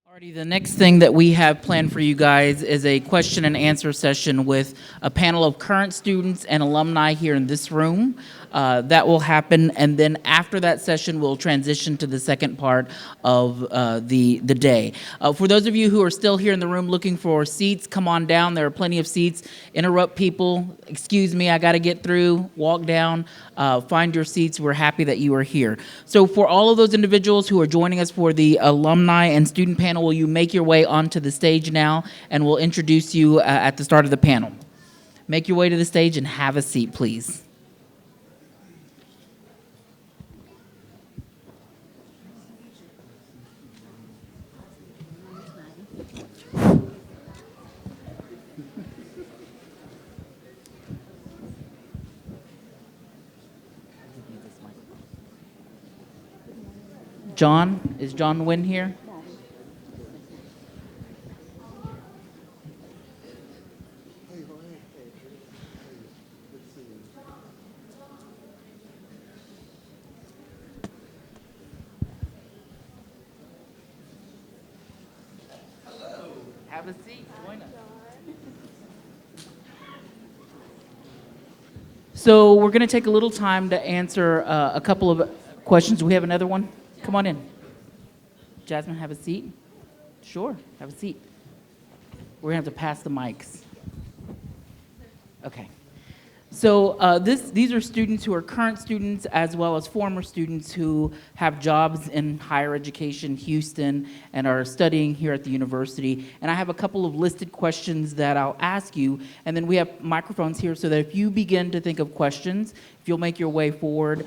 Alrighty, the next thing that we have planned for you guys is a question and answer session with a panel of current students and alumni here in this room. That will happen, and then after that session, we'll transition to the second part of the day. For those of you who are still here in the room looking for seats, come on down. There are plenty of seats. Interrupt people. Excuse me, I got to get through. Walk down. Find your seats. We're happy that you are here. So for all of those individuals who are joining us for the alumni and student panel, will you make your way onto the stage now, and we'll introduce you at the start of the panel. Make your way to the stage and have a seat, please. John, is John Wynn here? Hello. Have a seat. Join us. So we're going to take a little time to answer a couple of questions. Do we have another one? Come on in. Jasmine, have a seat. Sure, have a seat. We're going to have to pass the mics. Okay. So these are students who are current students as well as former students who have jobs in higher education, Houston, and are studying here at the university. And I have a couple of listed questions that I'll ask you, and then we have microphones here so that if you begin to think of questions, if you'll make your way forward,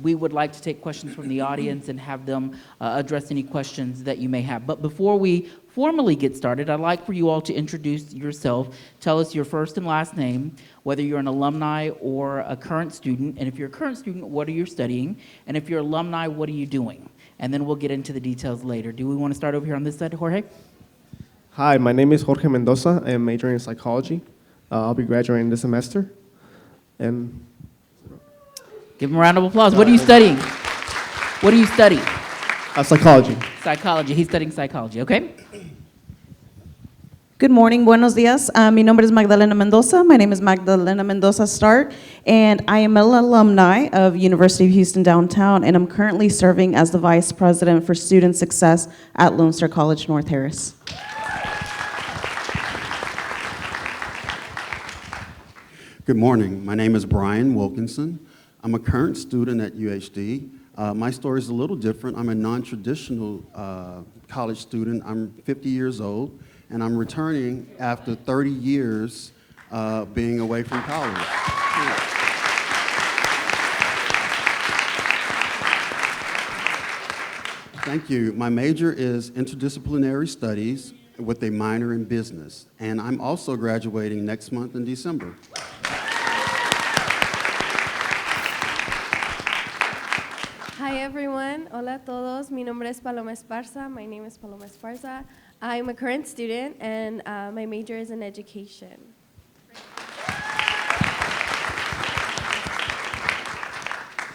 we would like to take questions from the audience and have them address any questions that you may have. But before we formally get started, I'd like for you all to introduce yourself. Tell us your first and last name, whether you're an alumni or a current student. And if you're a current student, what are you studying? And if you're alumni, what are you doing? And then we'll get into the details later. Do we want to start over here on this side, Jorge? Hi, my name is Jorge Mendoza. I am majoring in psychology. I'll be graduating this semester. And give him a round of applause. What are you studying? What do you study? psychology. Psychology. He's studying psychology, okay? Good morning, buenos días. Mi nombre es Magdalena Mendoza. My name is Magdalena Mendoza Start, and I am an alumni of University of Houston Downtown, and I'm currently serving as the Vice President for Student Success at Lone Star College North Harris. Good morning. My name is Brian Wilkinson. I'm a current student at UHD. My story is a little different. I'm a non-traditional college student. I'm 50 years old, and I'm returning after 30 years being away from college. Thank you. My major is interdisciplinary studies with a minor in business, and I'm also graduating next month in December. Hi everyone, hola a todos. Mi nombre es Paloma Esparza. My name is Paloma Esparza. I'm a current student and my major is in education.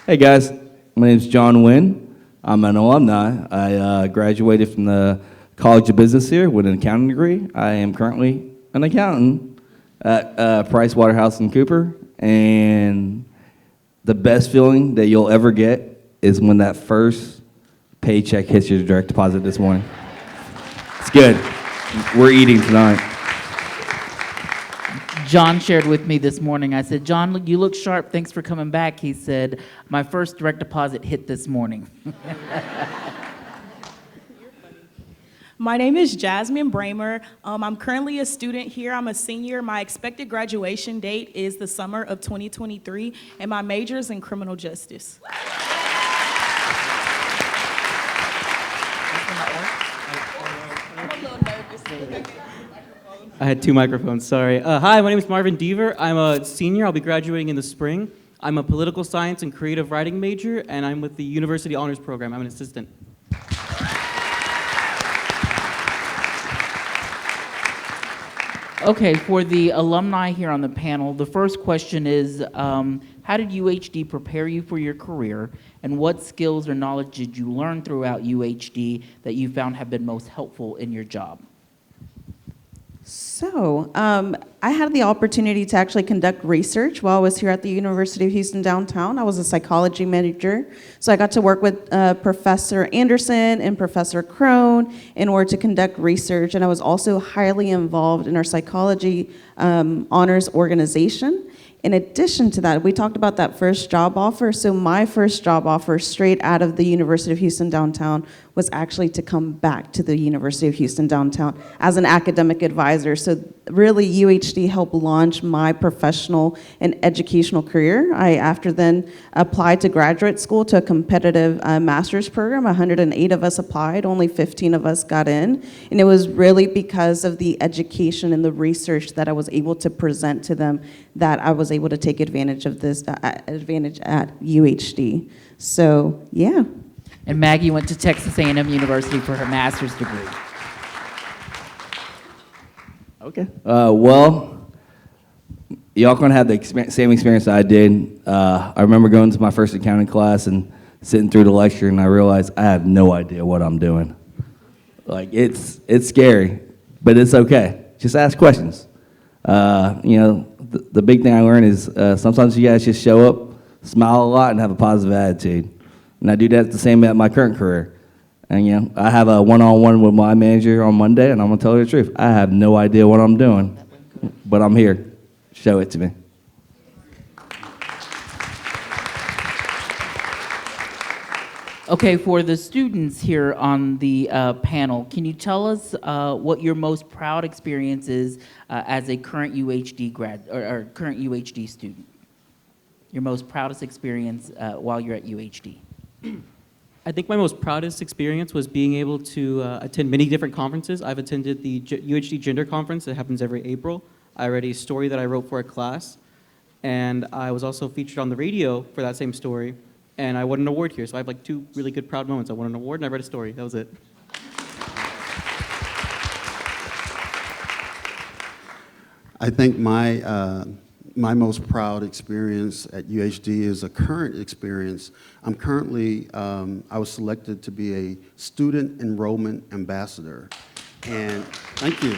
Hey guys, my name is John Wynn. I'm an alumni. I graduated from the College of Business here with an accounting degree. I am currently an accountant at PricewaterhouseCoopers, and the best feeling that you'll ever get is when that first paycheck hits your direct deposit this morning. It's good. We're eating tonight. John shared with me this morning. I said, John, you look sharp. Thanks for coming back. He said, my first direct deposit hit this morning. My name is Jasmine Bramer. I'm currently a student here. I'm a senior. My expected graduation date is the summer of 2023, and my major is in criminal justice. I had two microphones, sorry. Hi, my name is Marvin Deaver. I'm a senior. I'll be graduating in the spring. I'm a political science and creative writing major, and I'm with the University Honors Program. I'm an assistant. Okay, for the alumni here on the panel, the first question is, How did UHD prepare you for your career, and what skills or knowledge did you learn throughout UHD that you found have been most helpful in your job? So, I had the opportunity to actually conduct research while I was here at the University of Houston downtown. I was a psychology major, so I got to work with Professor Anderson and Professor Crone in order to conduct research, and I was also highly involved in our psychology honors organization. In addition to that, we talked about that first job offer. So my first job offer straight out of the University of Houston downtown was actually to come back to the University of Houston downtown as an academic advisor. So really UHD helped launch my professional and educational career. I after then applied to graduate school to a competitive master's program. 108 of us applied, only 15 of us got in. And it was really because of the education and the research that I was able to present to them that I was able to take advantage of this advantage at UHD. So yeah. And Maggie went to Texas A&M University for her master's degree. Okay. Well, y'all gonna have the same experience I did. I remember going to my first accounting class and sitting through the lecture, and I realized I have no idea what I'm doing. Like it's scary, but it's okay. Just ask questions. The big thing I learned is sometimes you guys just show up, smile a lot, and have a positive attitude. And I do that the same at my current career. And I have a one-on-one with my manager on Monday, and I'm gonna tell you the truth. I have no idea what I'm doing, but I'm here. Show it to me. Okay, for the students here on the panel, can you tell us what your most proud experience is as a current UHD grad or current UHD student? Your most proudest experience while you're at UHD? I think my most proudest experience was being able to attend many different conferences. I've attended the UHD Gender Conference that happens every April. I read a story that I wrote for a class, and I was also featured on the radio for that same story, and I won an award here. So I have like 2 really good proud moments. I won an award and I read a story. That was it. I think my most proud experience at UHD is a current experience. I'm currently, I was selected to be a student enrollment ambassador. And thank you.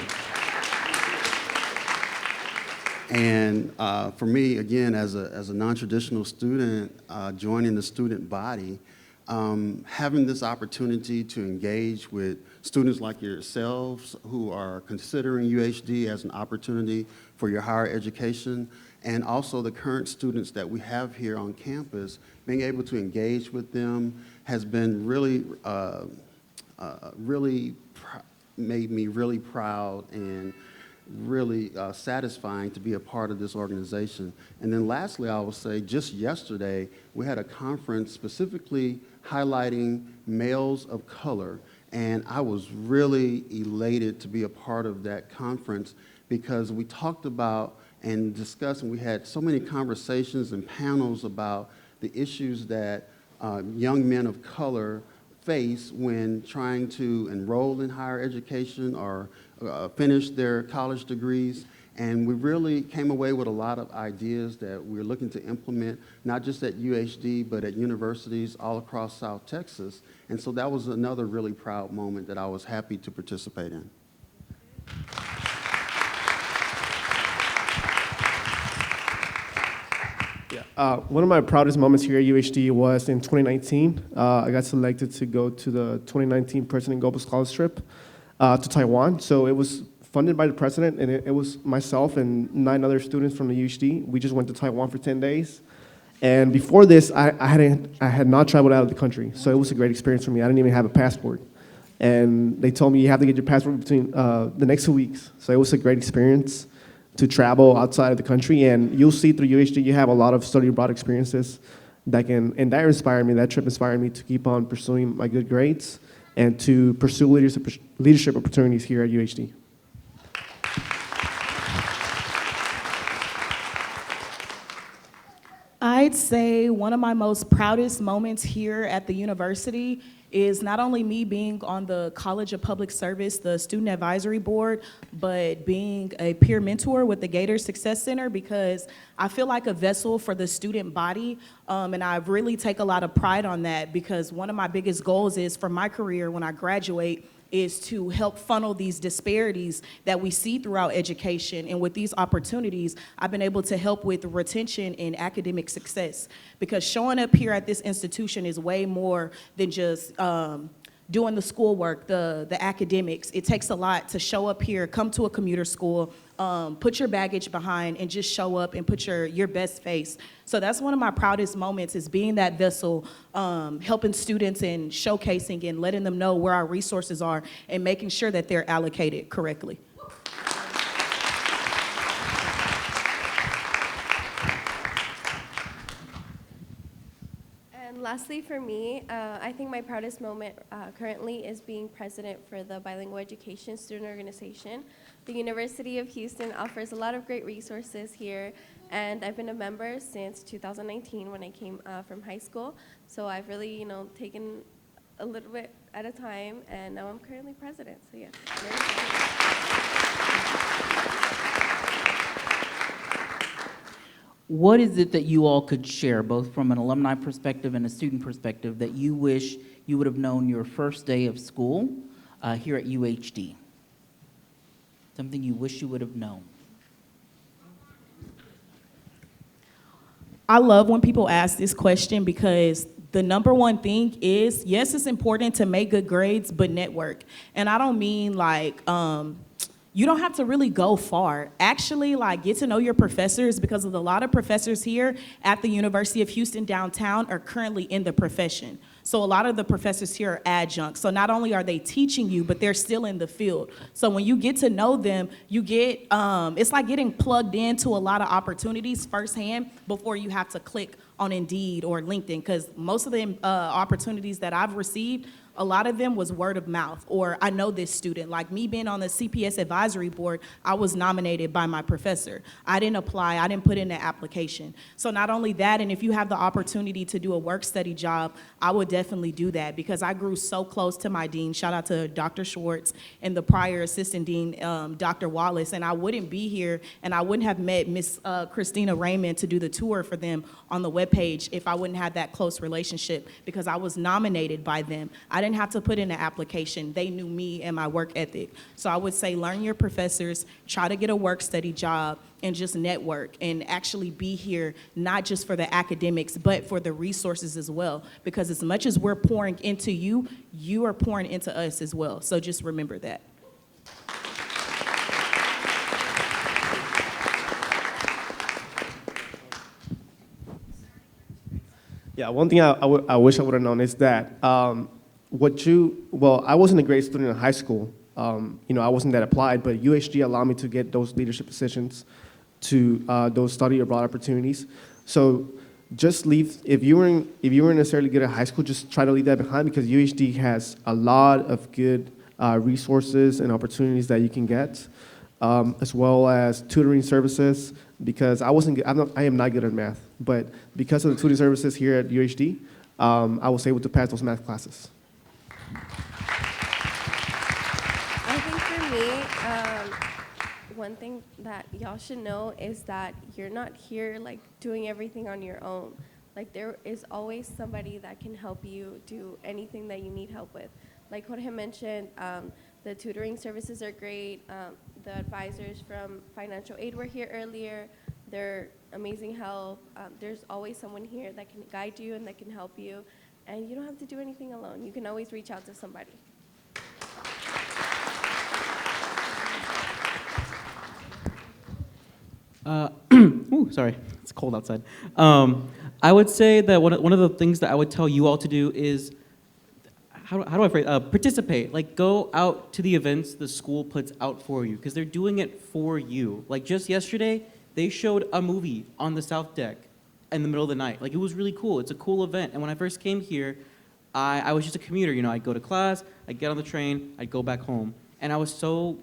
And for me, again, as a non-traditional student, joining the student body, having this opportunity to engage with students like yourselves who are considering UHD as an opportunity for your higher education, and also the current students that we have here on campus, being able to engage with them has been really, made me really proud and really satisfying to be a part of this organization. And then lastly, I will say just yesterday, we had a conference specifically highlighting males of color. And I was really elated to be a part of that conference because we talked about and discussed, and we had so many conversations and panels about the issues that young men of color face when trying to enroll in higher education or finish their college degrees. And we really came away with a lot of ideas that we're looking to implement, not just at UHD, but at universities all across South Texas. And so that was another really proud moment that I was happy to participate in. One of my proudest moments here at UHD was in 2019. I got selected to go to the 2019 President Global Scholars Trip to Taiwan. So it was funded by the president, and it was myself and 9 other students from the UHD. We just went to Taiwan for 10 days. And before this, I had not traveled out of the country. So it was a great experience for me. I didn't even have a passport. And they told me you have to get your passport between the next 2 weeks. So it was a great experience to travel outside of the country. And you'll see through UHD, you have a lot of study abroad experiences that inspired me. That trip inspired me to keep on pursuing my good grades and to pursue leadership opportunities here at UHD. I'd say one of my most proudest moments here at the university is not only me being on the College of Public Service, the Student Advisory Board, but being a peer mentor with the Gator Success Center, because I feel like a vessel for the student body, and I really take a lot of pride on that, because one of my biggest goals is for my career when I graduate is to help funnel these disparities that we see throughout education. And with these opportunities, I've been able to help with retention and academic success, because showing up here at this institution is way more than just doing the schoolwork, the academics. It takes a lot to show up here, come to a commuter school, put your baggage behind, and just show up and put your best face. So that's one of my proudest moments, is being that vessel, helping students and showcasing and letting them know where our resources are and making sure that they're allocated correctly. And lastly, for me, I think my proudest moment currently is being president for the Bilingual Education Student Organization. The University of Houston offers a lot of great resources here, and I've been a member since 2019 when I came from high school. So I've really, taken a little bit at a time, and now I'm currently president. So yeah. Very excited. What is it that you all could share, both from an alumni perspective and a student perspective, that you wish you would have known your first day of school here at UHD? Something you wish you would have known. I love when people ask this question, because the number one thing is, yes, it's important to make good grades, but network. And I don't mean like, you don't have to really go far. Actually, get to know your professors, because of a lot of professors here at the University of Houston downtown are currently in the profession. So a lot of the professors here are adjuncts. So not only are they teaching you, but they're still in the field. So when you get to know them, you get, it's like getting plugged into a lot of opportunities firsthand before you have to click on Indeed or LinkedIn, because most of the opportunities that I've received, a lot of them was word of mouth, or I know this student. Like me being on the CPS advisory board, I was nominated by my professor. I didn't apply, I didn't put in an application. So not only that, and if you have the opportunity to do a work study job, I would definitely do that, because I grew so close to my dean. Shout out to Dr. Schwartz and the prior assistant dean, Dr. Wallace, and I wouldn't be here and I wouldn't have met Miss Christina Raymond to do the tour for them on the webpage if I wouldn't have that close relationship, because I was nominated by them. I didn't have to put in an application. They knew me and my work ethic. So I would say learn your professors, try to get a work study job, and just network and actually be here, not just for the academics, but for the resources as well. Because as much as we're pouring into you, you are pouring into us as well. So just remember that. Yeah, one thing I wish I would have known is that I wasn't a great student in high school. I wasn't that applied, but UHD allowed me to get those leadership positions, to those study abroad opportunities. So just leave, if you weren't necessarily good at high school, just try to leave that behind, because UHD has a lot of good resources and opportunities that you can get, as well as tutoring services, because I am not good at math, but because of the tutoring services here at UHD, I was able to pass those math classes. I think for me, one thing that y'all should know is that you're not here doing everything on your own. There is always somebody that can help you do anything that you need help with. Like Jorge mentioned, the tutoring services are great. The advisors from financial aid were here earlier. They're amazing help. There's always someone here that can guide you and that can help you. And you don't have to do anything alone. You can always reach out to somebody. Sorry, it's cold outside. I would say that one of the things that I would tell you all to do is, how do I phrase, participate. Go out to the events the school puts out for you, because they're doing it for you. Just yesterday, they showed a movie on the South Deck in the middle of the night. It was really cool. It's a cool event. And when I first came here, I was just a commuter. I'd go to class, I'd get on the train, I'd go back home. And I was so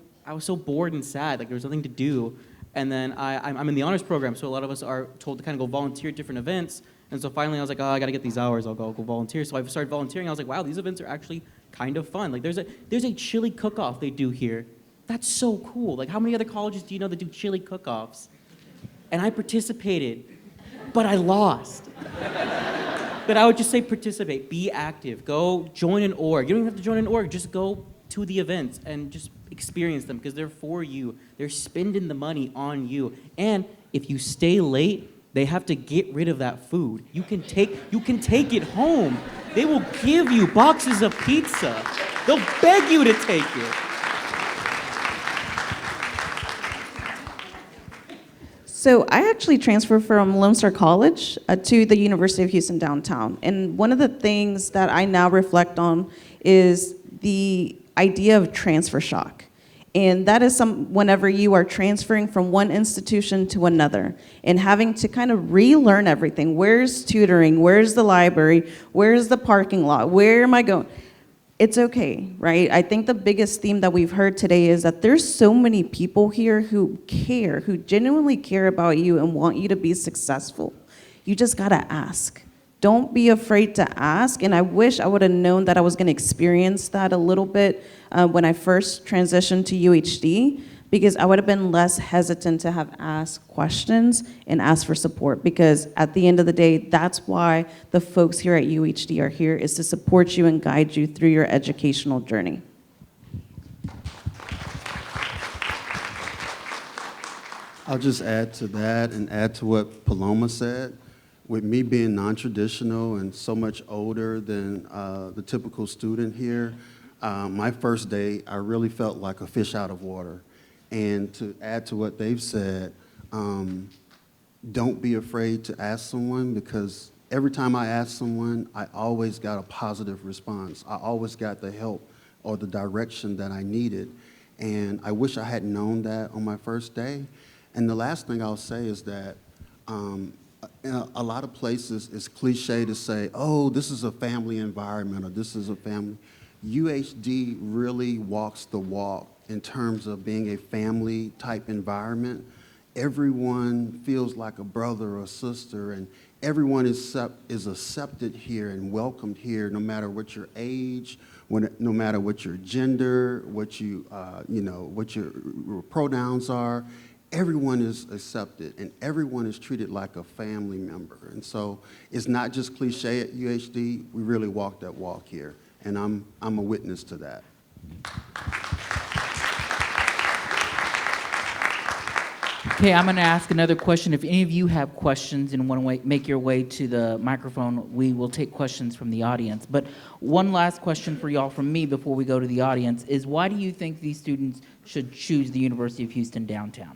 bored and sad. There was nothing to do. And then I'm in the honors program, so a lot of us are told to kind of go volunteer at different events. And so finally I was like, oh, I gotta get these hours, I'll go volunteer. So I started volunteering. I was like, wow, these events are actually kind of fun. Like there's a chili cook-off they do here. That's so cool. Like how many other colleges do you know that do chili cook-offs? And I participated, but I lost. But I would just say participate, be active, go join an org. You don't even have to join an org, just go to the events and just experience them because they're for you. They're spending the money on you. And if you stay late, they have to get rid of that food. You can take it home. They will give you boxes of pizza. They'll beg you to take it. So I actually transferred from Lone Star College to the University of Houston downtown. And one of the things that I now reflect on is the idea of transfer shock. And that is whenever you are transferring from one institution to another and having to kind of relearn everything. Where's tutoring? Where's the library? Where's the parking lot? Where am I going? It's okay, right? I think the biggest theme that we've heard today is that there's so many people here who care, who genuinely care about you and want you to be successful. You just gotta ask. Don't be afraid to ask. And I wish I would have known that I was gonna experience that a little bit when I first transitioned to UHD, because I would have been less hesitant to have asked questions and asked for support, because at the end of the day, that's why the folks here at UHD are here, is to support you and guide you through your educational journey. I'll just add to that and add to what Paloma said. With me being non-traditional and so much older than the typical student here, my first day, I really felt like a fish out of water. And to add to what they've said, don't be afraid to ask someone, because every time I asked someone, I always got a positive response. I always got the help or the direction that I needed. And I wish I had known that on my first day. And the last thing I'll say is that in a lot of places it's cliche to say, oh, this is a family environment or this is a family. UHD really walks the walk in terms of being a family type environment. Everyone feels like a brother or sister, and everyone is accepted here and welcomed here, no matter what your age, no matter what your gender, what what your pronouns are. Everyone is accepted, and everyone is treated like a family member. And so it's not just cliche at UHD. We really walk that walk here, and I'm a witness to that. Okay, I'm going to ask another question. If any of you have questions and want to make your way to the microphone, we will take questions from the audience. But one last question for y'all from me before we go to the audience is, why do you think these students should choose the University of Houston downtown?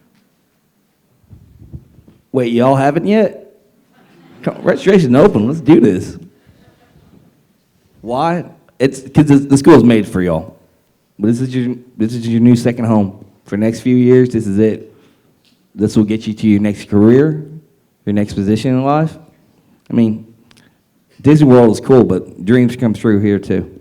Wait, y'all haven't yet? Registration open. Let's do this. Why? It's because the school is made for y'all. But this is your new second home. For the next few years, this is it. This will get you to your next career, your next position in life. I mean, Disney World is cool, but dreams come true here too.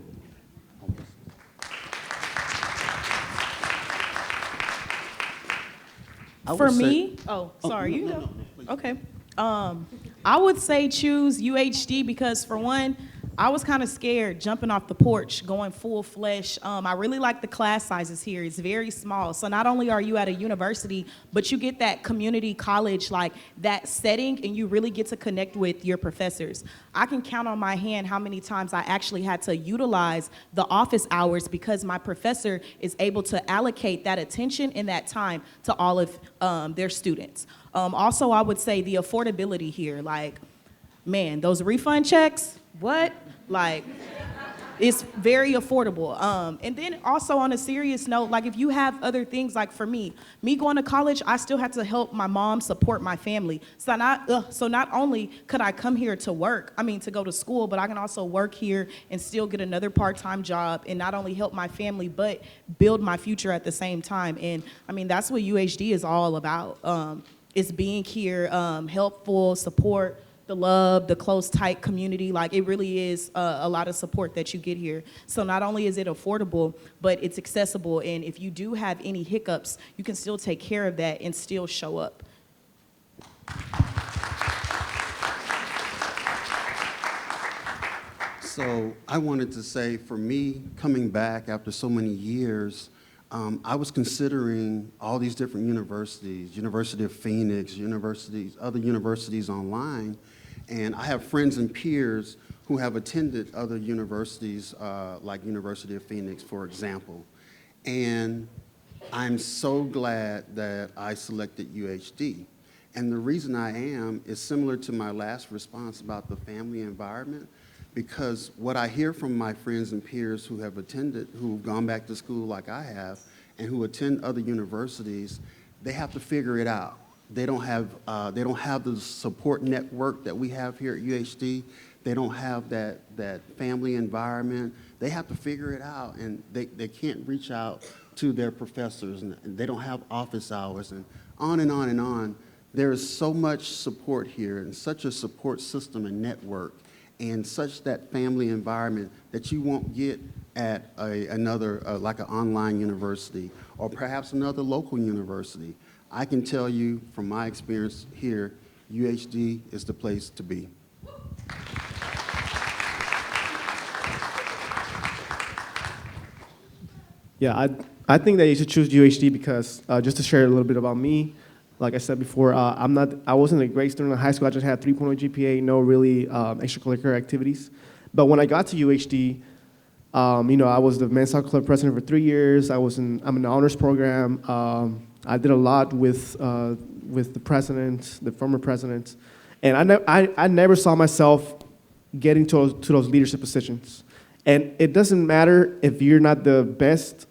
For me, sorry, you go. Okay. I would say choose UHD because, for one, I was kind of scared jumping off the porch, going full flesh. I really like the class sizes here. It's very small. So not only are you at a university, but you get that community college, like that setting, and you really get to connect with your professors. I can count on my hand how many times I actually had to utilize the office hours because my professor is able to allocate that attention and that time to all of their students. Also, I would say the affordability here, like, man, those refund checks, what? Like, it's very affordable. And then also on a serious note, like if you have other things, like for me going to college, I still had to help my mom support my family. So not only could I come here to to go to school, but I can also work here and still get another part-time job and not only help my family, but build my future at the same time. And I mean, that's what UHD is all about. It's being here, helpful, support, the love, the close, tight community. Like, it really is a lot of support that you get here. So not only is it affordable, but it's accessible. And if you do have any hiccups, you can still take care of that and still show up. So I wanted to say, for me, coming back after so many years, I was considering all these different universities, University of Phoenix, other universities online, and I have friends and peers who have attended other universities, like University of Phoenix, for example. And I'm so glad that I selected UHD. And the reason I am is similar to my last response about the family environment, because what I hear from my friends and peers who have attended, who've gone back to school like I have, and who attend other universities, they have to figure it out. They don't have the support network that we have here at UHD. They don't have that family environment. They have to figure it out, and they can't reach out to their professors, and they don't have office hours, and on and on and on. There is so much support here, and such a support system and network, and such that family environment that you won't get at another, like an online university, or perhaps another local university. I can tell you from my experience here, UHD is the place to be. Yeah, I think that you should choose UHD because just to share a little bit about me, like I said before, I wasn't a great student in high school. I just had 3.0 GPA, no really extracurricular activities. But when I got to UHD, I was the men's soccer club president for 3 years. I'm in the honors program. I did a lot with the president, the former president, and I never saw myself getting to those leadership positions. And it doesn't matter if you're not the best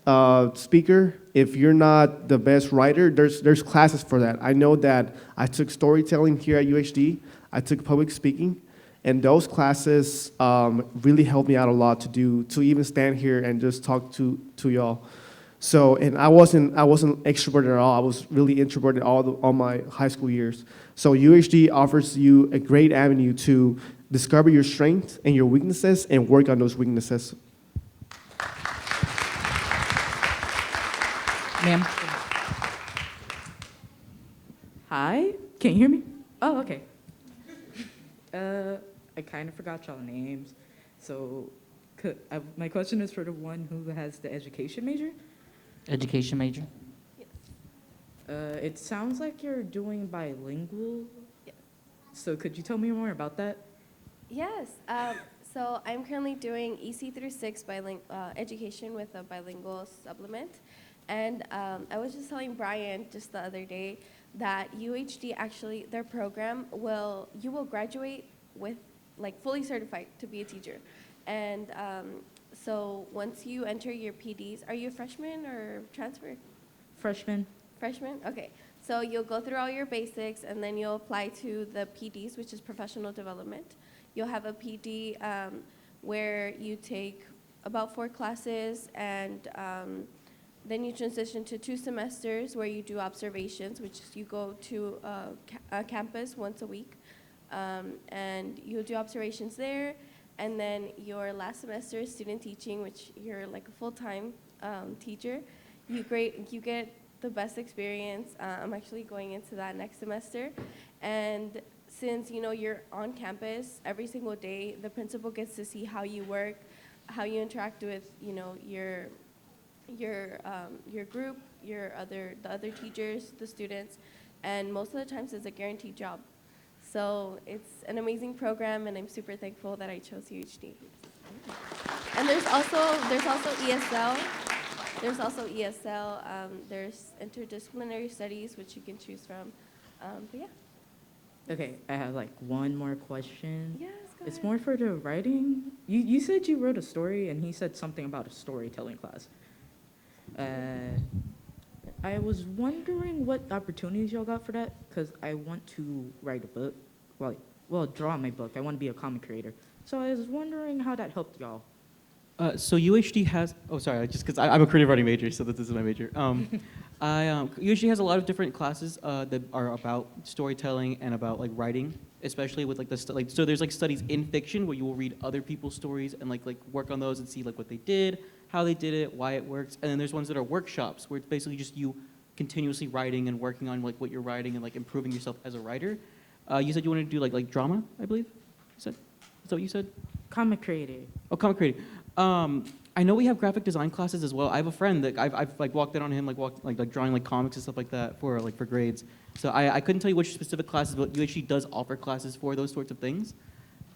speaker, if you're not the best writer, there's classes for that. I know that I took storytelling here at UHD, I took public speaking, and those classes really helped me out a lot to even stand here and just talk to y'all. So, and I wasn't extroverted at all. I was really introverted all my high school years. So UHD offers you a great avenue to discover your strengths and your weaknesses and work on those weaknesses. Ma'am? Hi, can you hear me? Oh, okay. I kind of forgot y'all names, so my question is for the one who has the education major. Education major? It sounds like you're doing bilingual. Yes. So could you tell me more about that? Yes. So I'm currently doing EC through 6 education with a bilingual supplement. And I was just telling Brian just the other day that UHD actually, their program you will graduate with like fully certified to be a teacher. And so once you enter your PDs, are you a freshman or transfer? Freshman. Freshman? Okay. So you'll go through all your basics and then you'll apply to the PDs, which is professional development. You'll have a PD where you take about 4 classes and then you transition to 2 semesters where you do observations, which is you go to a campus once a week and you'll do observations there. And then your last semester is student teaching, which you're like a full-time teacher. You get the best experience. I'm actually going into that next semester. And since you're on campus every single day, the principal gets to see how you work, how you interact with your group, the other teachers, the students, and most of the times it's a guaranteed job. So it's an amazing program, and I'm super thankful that I chose UHD. And there's also ESL. There's also ESL. There's interdisciplinary studies, which you can choose from. But yeah. Okay, I have like one more question. Yes, go It's ahead. more for the writing. You said you wrote a story, and he said something about a storytelling class. I was wondering what opportunities y'all got for that, because I want to write a book, draw my book. I want to be a comic creator. So I was wondering how that helped y'all. So UHD has, just because I'm a creative writing major, so this is my major. UHD has a lot of different classes that are about storytelling and about like writing, especially with so there's like studies in fiction where you will read other people's stories and like work on those and see like what they did, how they did it, why it works. And then there's ones that are workshops where it's basically just you continuously writing and working on like what you're writing and like improving yourself as a writer. You said you wanted to do like drama, I believe. Is that what you said? Comic creator. Oh, comic creating. I know we have graphic design classes as well. I have a friend that I've like walked in on him like drawing like comics and stuff like that for grades. So I couldn't tell you which specific classes, but UHD does offer classes for those sorts of things.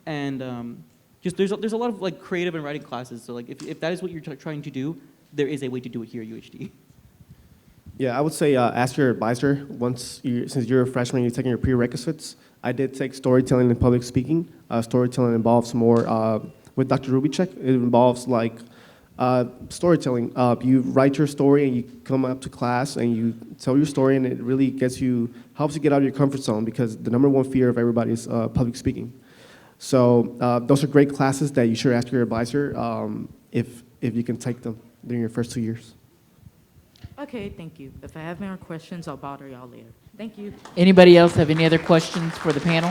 And just there's a lot of like creative and writing classes. So like if that is what you're trying to do, there is a way to do it here at UHD. Yeah, I would say ask your advisor since you're a freshman, you're taking your prerequisites. I did take storytelling and public speaking. Storytelling involves more with Dr. Rubicek. It involves like storytelling. You write your story and you come up to class and you tell your story, and it really helps you get out of your comfort zone, because the number one fear of everybody is public speaking. So those are great classes that you should ask your advisor if you can take them during your first 2 years. Okay, thank you. If I have more questions, I'll bother y'all later. Thank you. Anybody else have any other questions for the panel?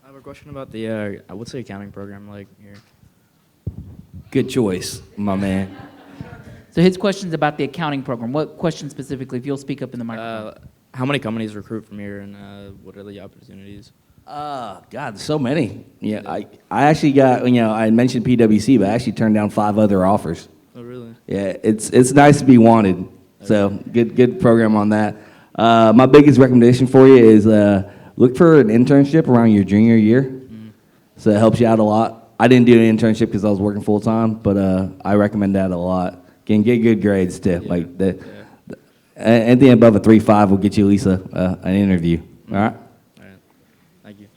I have a question about the, what's the accounting program like here? Good choice, my man. So his question's about the accounting program. What question specifically, if you'll speak up in the microphone? How many companies recruit from here, and what are the opportunities? God, so many. Yeah, I actually got, I mentioned PwC, but I actually turned down 5 other offers. Oh, really? Yeah, it's nice to be wanted. So good program on that. My biggest recommendation for you is look for an internship around your junior year. So it helps you out a lot. I didn't do an internship because I was working full time, but I recommend that a lot. Can get good grades too. Yeah. Anything above a 3.5 will get you at least an interview. All right. All right. Thank you.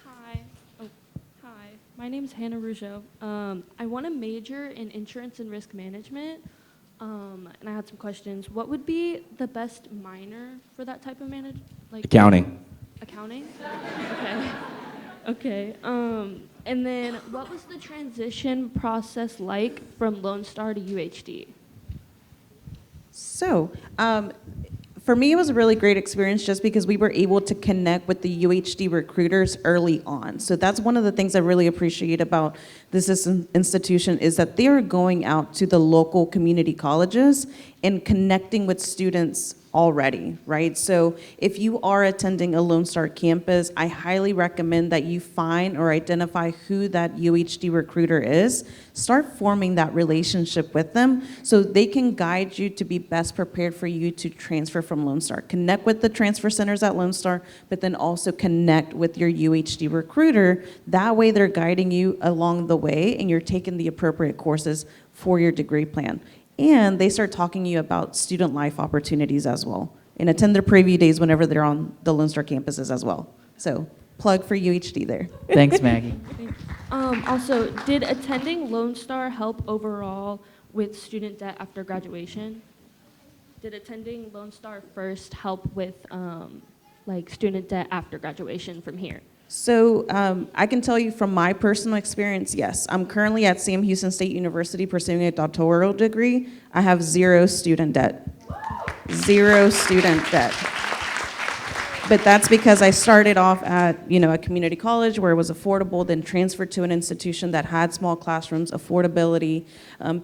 Hi. Oh, hi. My name is Hannah Rougeau. I want to major in insurance and risk management, and I had some questions. What would be the best minor for that type of Accounting. Accounting? Okay. Okay. And then what was the transition process like from Lone Star to UHD? So, for me, it was a really great experience just because we were able to connect with the UHD recruiters early on. So that's one of the things I really appreciate about this institution, is that they are going out to the local community colleges and connecting with students already, right? So if you are attending a Lone Star campus, I highly recommend that you find or identify who that UHD recruiter is. Start forming that relationship with them so they can guide you to be best prepared for you to transfer from Lone Star. Connect with the transfer centers at Lone Star, but then also connect with your UHD recruiter. That way they're guiding you along the way and you're taking the appropriate courses for your degree plan. And they start talking to you about student life opportunities as well. And attend their preview days whenever they're on the Lone Star campuses as well. So plug for UHD there. Thanks, Maggie. Also, did attending Lone Star help overall with student debt after graduation? Did attending Lone Star first help with student debt after graduation from here? So I can tell you from my personal experience, yes. I'm currently at Sam Houston State University pursuing a doctoral degree. I have 0 student debt. 0 student debt. But that's because I started off at, a community college where it was affordable, then transferred to an institution that had small classrooms, affordability.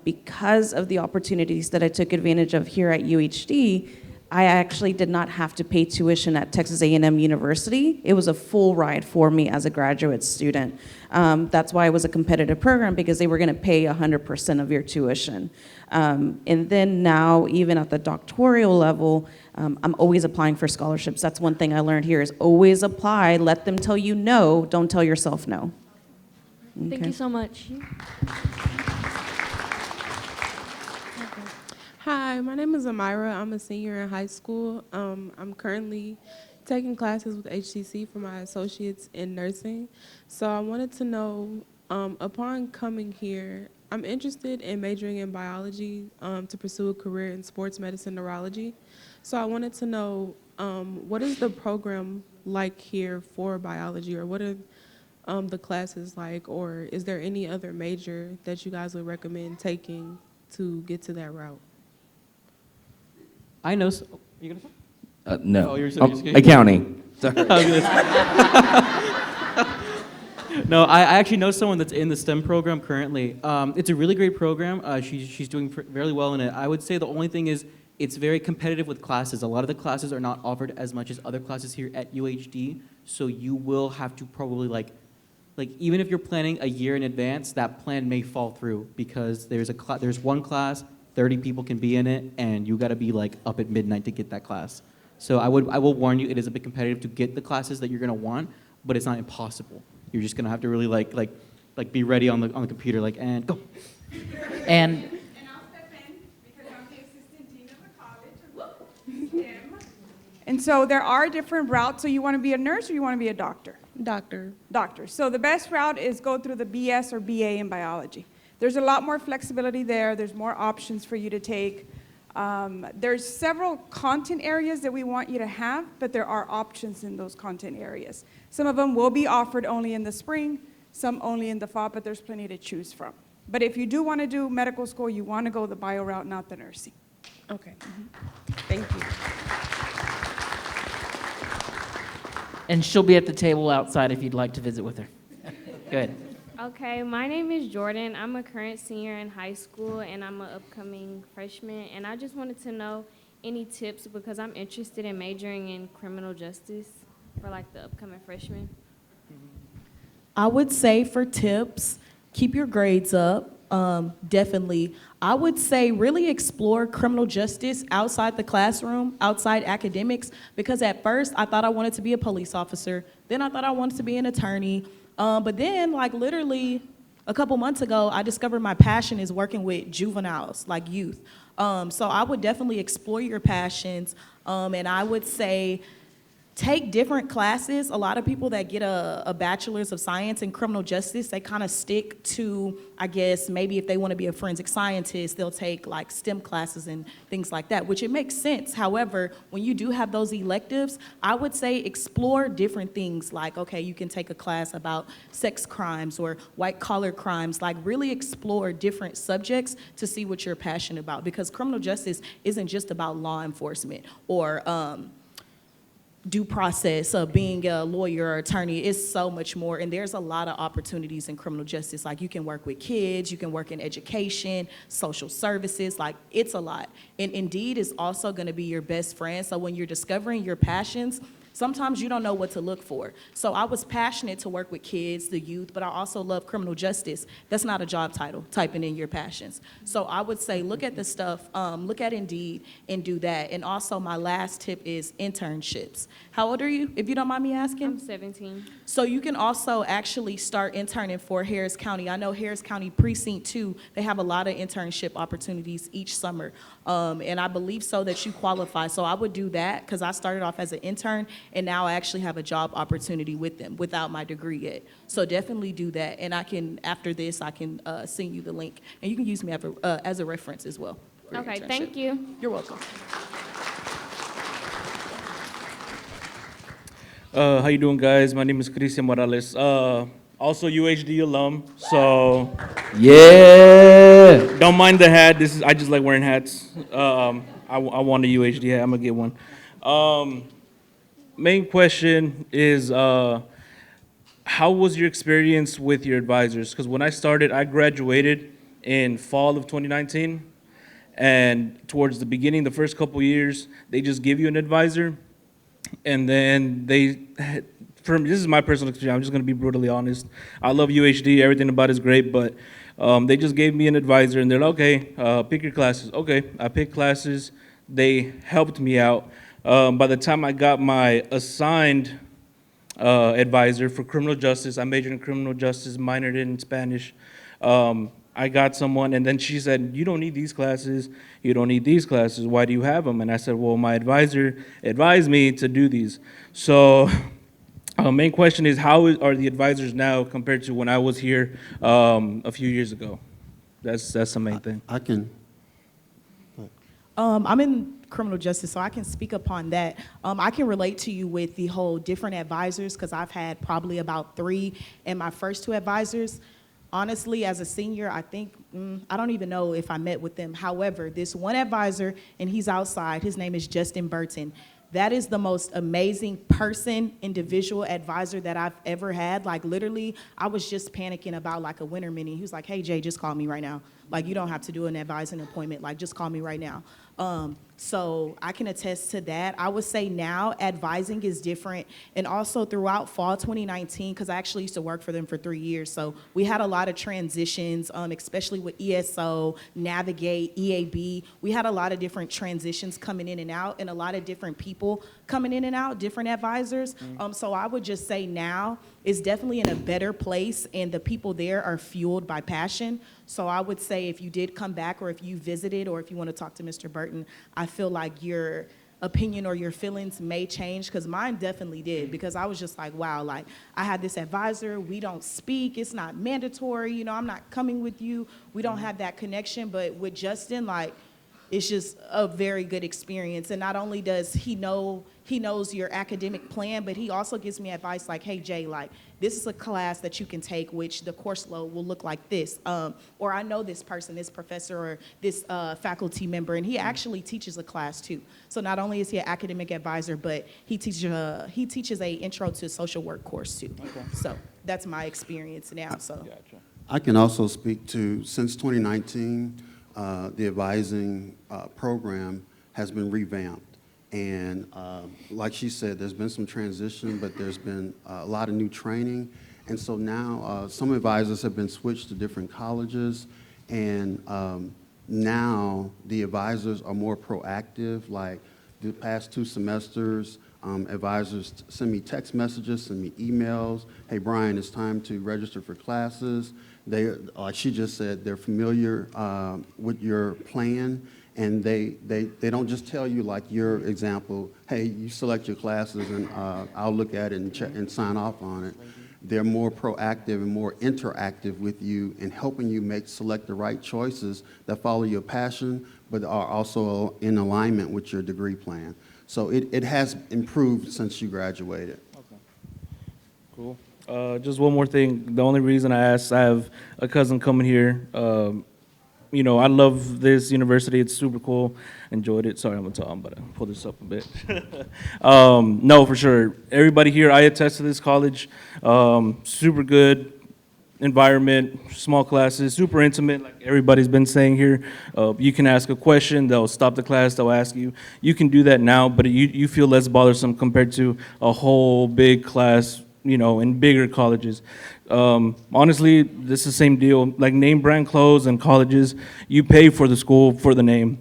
Because of the opportunities that I took advantage of here at UHD, I actually did not have to pay tuition at Texas A&M University. It was a full ride for me as a graduate student. That's why it was a competitive program, because they were going to pay 100% of your tuition. And then now, even at the doctoral level, I'm always applying for scholarships. That's one thing I learned here, is always apply. Let them tell you no. Don't tell yourself no. Thank Okay. you so much. Hi, my name is Amira. I'm a senior in high school. I'm currently taking classes with HCC for my associates in nursing. So I wanted to know, upon coming here, I'm interested in majoring in biology to pursue a career in sports medicine neurology. So I wanted to know, what is the program like here for biology, or what are the classes like, or is there any other major that you guys would recommend taking to get to that route? I know. You gonna say? No. Oh, you're just kidding? Accounting. Sorry. No, I actually know someone that's in the STEM program currently. It's a really great program. She's doing really well in it. I would say the only thing is it's very competitive with classes. A lot of the classes are not offered as much as other classes here at UHD, so you will have to probably like even if you're planning a year in advance, that plan may fall through because there's one class, 30 people can be in it, and you got to be like up at midnight to get that class. So I will warn you, it is a bit competitive to get the classes that you're gonna want, but it's not impossible. You're just gonna have to really like be ready on the computer, like, and go. And I'll step in because I'm the assistant dean of the college. And so there are different routes. So you want to be a nurse or you want to be a doctor? Doctor. Doctor. So the best route is go through the BS or BA in biology. There's a lot more flexibility there. There's more options for you to take. There's several content areas that we want you to have, but there are options in those content areas. Some of them will be offered only in the spring, some only in the fall, but there's plenty to choose from. But if you do want to do medical school, you want to go the bio route, not the nursing. Okay. Thank you. and she'll be at the table outside if you'd like to visit with her. Good. Okay, my name is Jordan. I'm a current senior in high school, and I'm an upcoming freshman. And I just wanted to know any tips because I'm interested in majoring in criminal justice for like the upcoming freshman. I would say for tips, keep your grades up. Definitely. I would say really explore criminal justice outside the classroom, outside academics, because at first I thought I wanted to be a police officer. Then I thought I wanted to be an attorney. But then, like literally a couple months ago, I discovered my passion is working with juveniles, like youth. So I would definitely explore your passions, and I would say take different classes. A lot of people that get a bachelor's of science in criminal justice, they kind of stick to, I guess, maybe if they want to be a forensic scientist, they'll take like STEM classes and things like that, which it makes sense. However, when you do have those electives, I would say explore different things like, okay, you can take a class about sex crimes or white collar crimes, like really explore different subjects to see what you're passionate about, because criminal justice isn't just about law enforcement or due process of being a lawyer or attorney. Is so much more, and there's a lot of opportunities in criminal justice. Like you can work with kids, you can work in education, social services, like it's a lot. And Indeed is also gonna be your best friend, so when you're discovering your passions, sometimes you don't know what to look for. So I was passionate to work with kids, the youth, but I also love criminal justice. That's not a job title, typing in your passions. So I would say look at the stuff, look at Indeed and do that. And also my last tip is internships. How old are you, if you don't mind me asking? I'm 17. So you can also actually start interning for Harris County. I know Harris County Precinct 2, they have a lot of internship opportunities each summer. And I believe so that you qualify. So I would do that because I started off as an intern and now I actually have a job opportunity with them without my degree yet. So definitely do that. And I can, after this, I can send you the link. And you can use me as a reference as well. For your Okay, internship. thank you. You're welcome. How you doing, guys? My name is Cristian Morales. Also UHD alum, so Yeah. don't mind the hat. I just like wearing hats. I want a UHD hat. I'm gonna get one. Main question is, how was your experience with your advisors? Because when I started, I graduated in fall of 2019, and towards the beginning, the first couple years, they just give you an advisor. And then this is my personal experience, I'm just gonna be brutally honest. I love UHD, everything about it is great, but they just gave me an advisor and they're like, okay, pick your classes. Okay, I picked classes, they helped me out. By the time I got my assigned advisor for criminal justice, I majored in criminal justice, minored in Spanish. I got someone, and then she said, you don't need these classes, you don't need these classes, why do you have them? And I said, well, my advisor advised me to do these. So main question is, how are the advisors now compared to when I was here a few years ago? That's the main thing. I can. I'm in criminal justice, so I can speak upon that. I can relate to you with the whole different advisors, because I've had probably about 3, and my first 2 advisors, honestly, as a senior, I think, I don't even know if I met with them. However, this one advisor, and he's outside, his name is Justin Burton. That is the most amazing person, individual advisor that I've ever had. Like literally, I was just panicking about like a winter mini. He was like, hey Jay, just call me right now. Like, you don't have to do an advising appointment, like, just call me right now. So I can attest to that. I would say now advising is different. And also throughout fall 2019, because I actually used to work for them for 3 years, so we had a lot of transitions, especially with ESO, Navigate, EAB. We had a lot of different transitions coming in and out, and a lot of different people coming in and out, different advisors. So I would just say now is definitely in a better place, and the people there are fueled by passion. So I would say if you did come back, or if you visited, or if you want to talk to Mr. Burton, I feel like your opinion or your feelings may change, because mine definitely did, because I was just like, wow, like, I had this advisor, we don't speak, it's not mandatory, you know, I'm not coming with you, we don't have that connection. But with Justin, like, it's just a very good experience. And not only does he knows your academic plan, but he also gives me advice like, hey, Jay, like, this is a class that you can take, which the course load will look like this. Or I know this person, this professor, or this faculty member, and he actually teaches a class too. So not only is he an academic advisor, but he teaches a intro to social work course too. Okay. So that's my experience now. So. Gotcha. I can also speak to, since 2019, the advising program has been revamped. And like she said, there's been some transition, but there's been a lot of new training. And so now some advisors have been switched to different colleges. And now the advisors are more proactive. Like the past 2 semesters, advisors send me text messages, send me emails. Hey, Brian, it's time to register for classes. They, like she just said, they're familiar with your plan. And they don't just tell you, like your example, hey, you select your classes and I'll look at it and check and sign off on it. They're more proactive and more interactive with you and helping you select the right choices that follow your passion, but are also in alignment with your degree plan. So it has improved since you graduated. Okay. Cool. Just one more thing. The only reason I asked, I have a cousin coming here. You know, I love this university. It's super cool. Enjoyed it. Sorry, I'm going to pull this up a bit. No, for sure. Everybody here, I attest to this college. Super good environment, small classes, super intimate, like everybody's been saying here. You can ask a question, they'll stop the class, they'll ask you. You can do that now, but you feel less bothersome compared to a whole big class, you know, in bigger colleges. Honestly, this is the same deal. Like name brand clothes and colleges, you pay for the school for the name.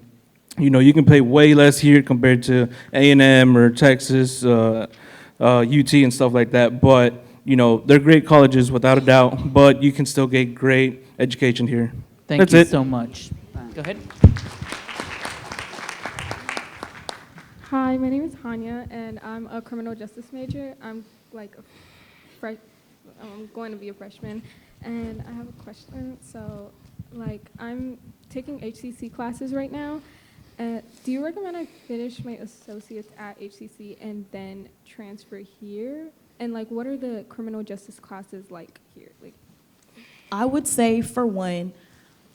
You know, you can pay way less here compared to A&M or Texas, UT and stuff like that. But, you know, they're great colleges without a doubt, but you can still get great education here. Thank you so much. Go ahead. Hi, my name is Hanya, and I'm a criminal justice major. I'm like I'm going to be a freshman, and I have a question. So, like, I'm taking HCC classes right now. Do you recommend I finish my associates at HCC and then transfer here? And like, what are the criminal justice classes like here? Like, I would say, for one,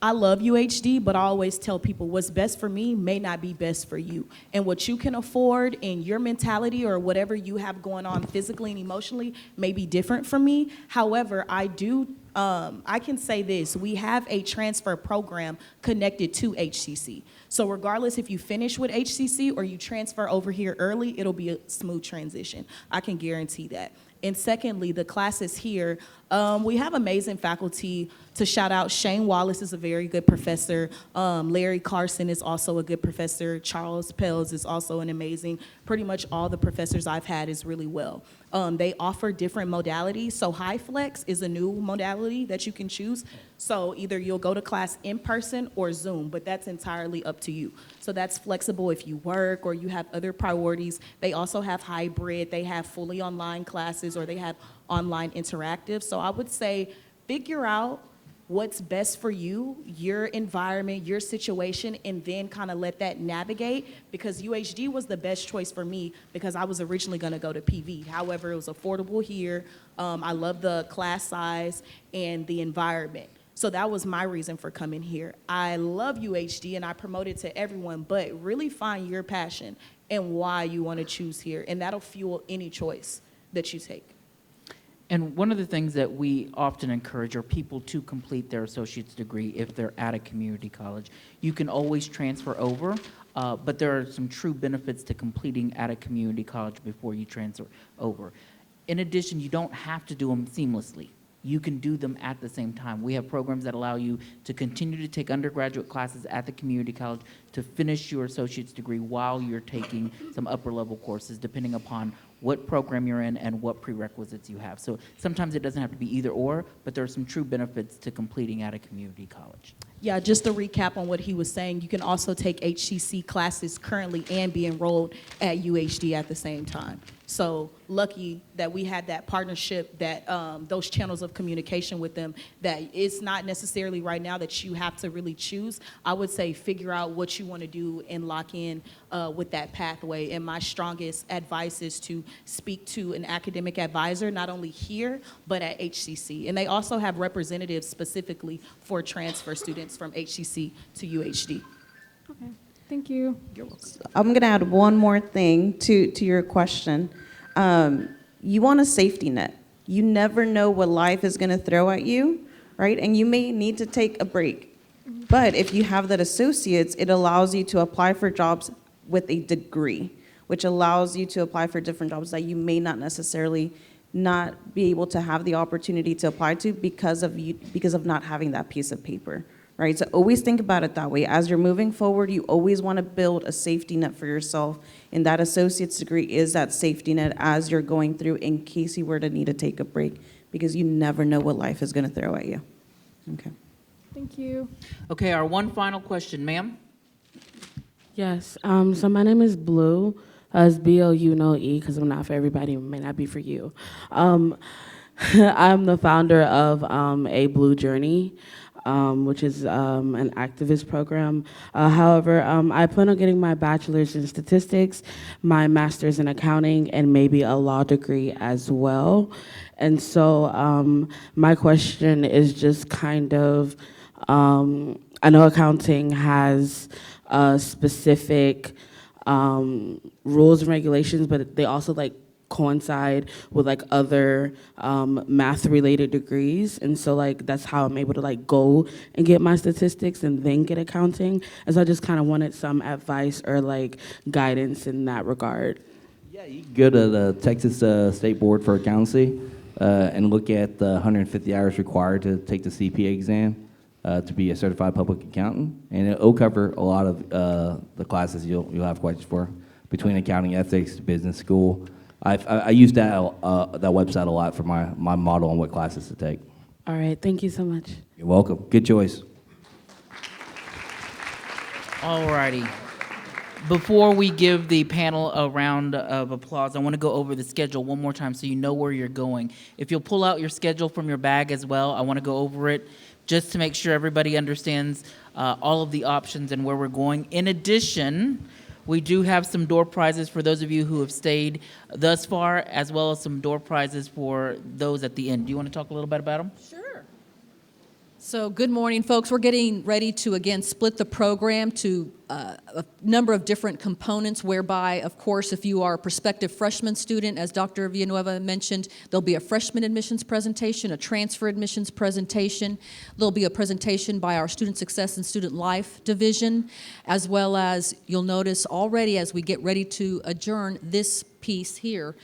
I love UHD, but I always tell people what's best for me may not be best for you. And what you can afford in your mentality or whatever you have going on physically and emotionally may be different from me. However, I can say this, we have a transfer program connected to HCC. So regardless if you finish with HCC or you transfer over here early, it'll be a smooth transition. I can guarantee that. And secondly, the classes here, we have amazing faculty. To shout out, Shane Wallace is a very good professor. Larry Carson is also a good professor. Charles Pels is also an amazing. Pretty much all the professors I've had is really well. They offer different modalities. So High Flex is a new modality that you can choose. So either you'll go to class in person or Zoom, but that's entirely up to you. So that's flexible if you work or you have other priorities. They also have hybrid. They have fully online classes or they have online interactive. So I would say figure out what's best for you, your environment, your situation, and then kind of let that navigate, because UHD was the best choice for me because I was originally going to go to PV. However, it was affordable here. I love the class size and the environment. So that was my reason for coming here. I love UHD and I promote it to everyone, but really find your passion and why you want to choose here, and that'll fuel any choice that you take. And one of the things that we often encourage are people to complete their associate's degree if they're at a community college. You can always transfer over, but there are some true benefits to completing at a community college before you transfer over. In addition, you don't have to do them seamlessly. You can do them at the same time. We have programs that allow you to continue to take undergraduate classes at the community college to finish your associate's degree while you're taking some upper level courses, depending upon what program you're in and what prerequisites you have. So sometimes it doesn't have to be either or, but there are some true benefits to completing at a community college. Yeah, just to recap on what he was saying, you can also take HCC classes currently and be enrolled at UHD at the same time. So lucky that we had that partnership, that those channels of communication with them, that it's not necessarily right now that you have to really choose. I would say figure out what you want to do and lock in with that pathway. And my strongest advice is to speak to an academic advisor, not only here, but at HCC. And they also have representatives specifically for transfer students from HCC to UHD. Okay, thank you. You're welcome. I'm going to add one more thing to your question. You want a safety net. You never know what life is going to throw at you, right? And you may need to take a break. But if you have that associates, it allows you to apply for jobs with a degree, which allows you to apply for different jobs that you may not necessarily not be able to have the opportunity to apply to because of not having that piece of paper. Right, so always think about it that way. As you're moving forward, you always want to build a safety net for yourself, and that associate's degree is that safety net as you're going through in case you were to need to take a break, because you never know what life is going to throw at you. Okay. Thank you. Okay, our one final question, ma'am. Yes, so my name is Blue. It's B-L-U, no E, because I'm not for everybody, it may not be for you. I'm the founder of A Blue Journey, which is an activist program. However, I plan on getting my bachelor's in statistics, my master's in accounting, and maybe a law degree as well. And so my question is just kind of, I know accounting has specific rules and regulations, but they also coincide with other math related degrees, and so that's how I'm able to go and get my statistics and then get accounting. And so I just kind of wanted some advice or guidance in that regard. Yeah, you can go to the Texas State Board for Accountancy and look at the 150 hours required to take the CPA exam to be a certified public accountant, and it'll cover a lot of the classes you'll have questions for, between accounting, ethics, business school. I use that website a lot for my model on what classes to take. All right, thank you so much. You're welcome. Good choice. All righty. Before we give the panel a round of applause, I want to go over the schedule one more time so you know where you're going. If you'll pull out your schedule from your bag as well, I want to go over it just to make sure everybody understands all of the options and where we're going. In addition, we do have some door prizes for those of you who have stayed thus far, as well as some door prizes for those at the end. Do you want to talk a little bit about them? Sure. So good morning, folks. We're getting ready to, again, split the program to a number of different components, whereby, of course, if you are a prospective freshman student, as Dr. Villanueva mentioned, there'll be a freshman admissions presentation, a transfer admissions presentation. There'll be a presentation by our Student Success and Student Life Division, as well as you'll notice already as we get ready to adjourn this piece here,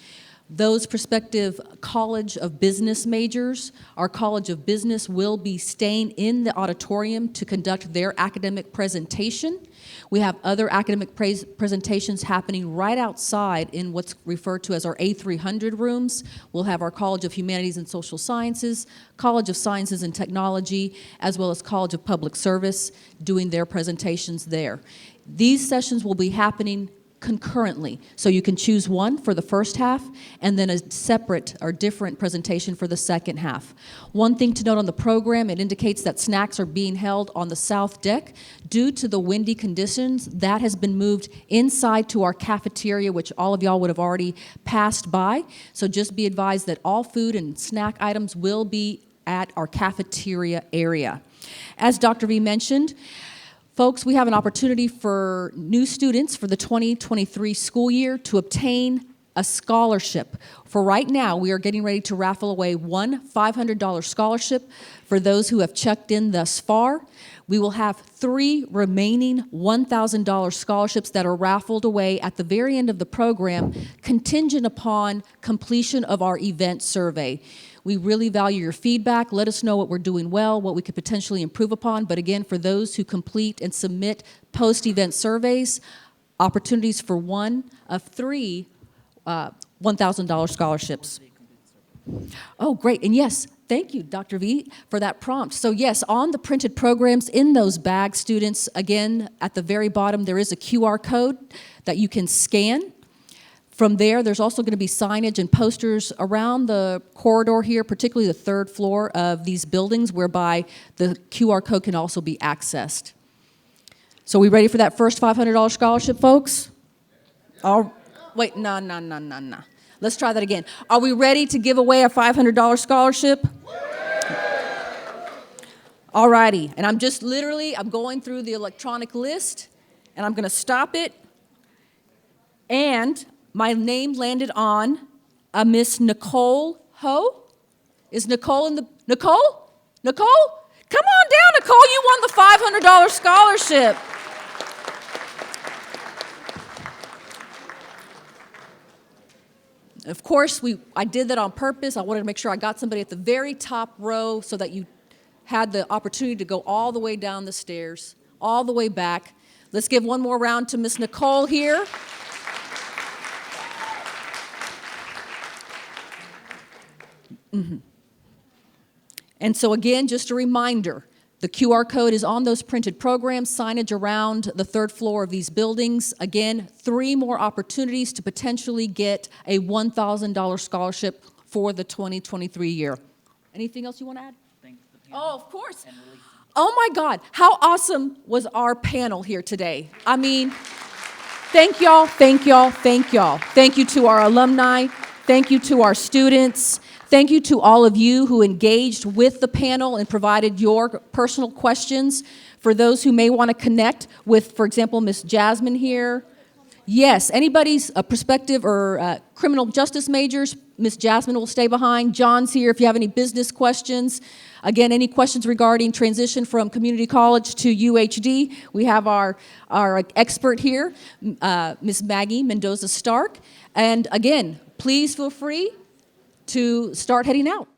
those prospective College of Business majors, our College of Business will be staying in the auditorium to conduct their academic presentation. We have other academic presentations happening right outside in what's referred to as our A300 rooms. We'll have our College of Humanities and Social Sciences, College of Sciences and Technology, as well as College of Public Service doing their presentations there. These sessions will be happening concurrently. So you can choose one for the first half and then a separate or different presentation for the second half. One thing to note on the program, it indicates that snacks are being held on the south deck. Due to the windy conditions, that has been moved inside to our cafeteria, which all of y'all would have already passed by. So just be advised that all food and snack items will be at our cafeteria area. As Dr. V mentioned, folks, we have an opportunity for new students for the 2023 school year to obtain a scholarship. For right now, we are getting ready to raffle away one $500 scholarship for those who have checked in thus far. We will have 3 remaining $1,000 scholarships that are raffled away at the very end of the program, contingent upon completion of our event survey. We really value your feedback. Let us know what we're doing well, what we could potentially improve upon. But again, for those who complete and submit post-event surveys, opportunities for one of 3 $1,000 scholarships. Oh, great. And yes, thank you, Dr. V, for that prompt. So yes, on the printed programs in those bags, students, again, at the very bottom, there is a QR code that you can scan. From there, there's also going to be signage and posters around the corridor here, particularly the 3rd floor of these buildings, whereby the QR code can also be accessed. So we ready for that first $500 scholarship, folks? Wait, no. Let's try that again. Are we ready to give away a $500 scholarship? All righty. And I'm going through the electronic list, and I'm going to stop it. And my name landed on a Miss Nicole Ho. Is Nicole in the... Nicole? Nicole? Come on down, Nicole. You won the $500 scholarship. Of course, I did that on purpose. I wanted to make sure I got somebody at the very top row so that you had the opportunity to go all the way down the stairs, all the way back. Let's give one more round to Miss Nicole here. And so again, just a reminder, the QR code is on those printed programs, signage around the 3rd floor of these buildings. Again, 3 more opportunities to potentially get a $1,000 scholarship for the 2023 year. Anything else you want to add? Oh, of course. Oh my God, how awesome was our panel here today? I mean, thank y'all, thank y'all, thank y'all. Thank you to our alumni. Thank you to our students. Thank you to all of you who engaged with the panel and provided your personal questions. For those who may want to connect with, for example, Miss Jasmine here. Yes, anybody's prospective or criminal justice majors, Miss Jasmine will stay behind. John's here if you have any business questions. Again, any questions regarding transition from community college to UHD, we have our expert here, Miss Maggie Mendoza Stark. And again, please feel free to start heading out.